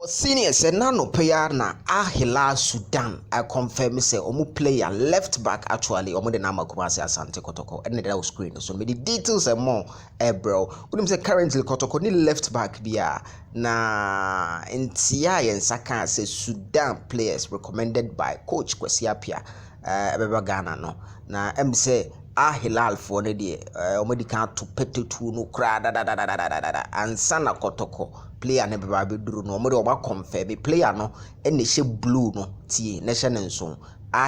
Seniors and nano player na Ahila Sudan I confirm say omu player left back actually omu de nama Kumasi Asante Kotoko and the screen so me the details and more bro unim say currently Kotoko ni left back bia na ntia yen saka say Sudan players recommended by coach Kwesi Appiah ebeba Ghana no na say Hilal for ne de omedi kan to petetu no kra da ansa na Kotoko player ne beba beduru no omedi oba confirm player no ene she blue no tie ne she nso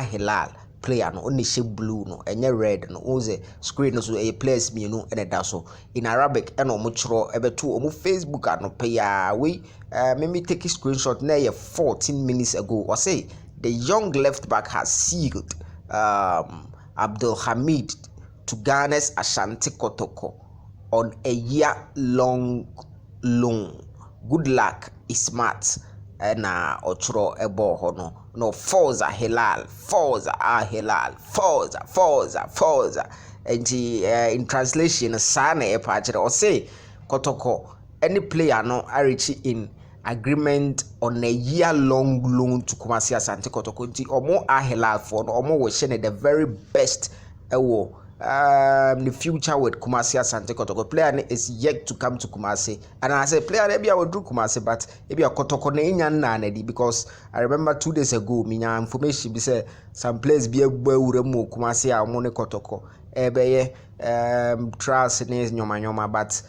Hilal player no ene she blue no enye red no oze screen no so e players mienu ene da so in Arabic ene omo chro ebeto omo Facebook anope ya we me take a screenshot na 14 minutes ago or say the young left back has sealed Abdulhamid to Ghana's Ashanti Kotoko on a year-long loan. Good luck, is smart. Na ochro ebo hono. No, Forza Hilal, Forza Hilal, Forza. And in translation, Sane Epachero or say Kotoko, any player no reach in agreement on a year-long loan to Kumasi Asante Kotoko or more Hilal for no more was the very best the future with Kumasi Asante Kotoko player is yet to come to Kumasi and I say player maybe I will do Kumasi but maybe a Kotoko na because I remember 2 days ago minya information be say some players be uremu Kumasi a money Kotoko trust ne nyoma but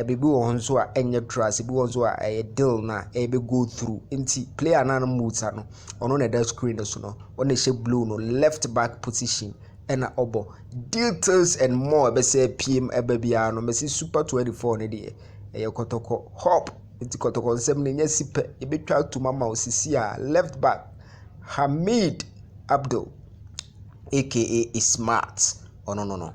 bibi won so a enye trust bibi won so a deal na be go through nti player na muta no ono na that screen so no on she blue no left back position and obo details and more be say PM ebebia no mesi super 24 ne de Kotoko hop nti Kotoko nsem ne nya sipe e betwa to mama osisi a left back Hamid Abdul aka is smart no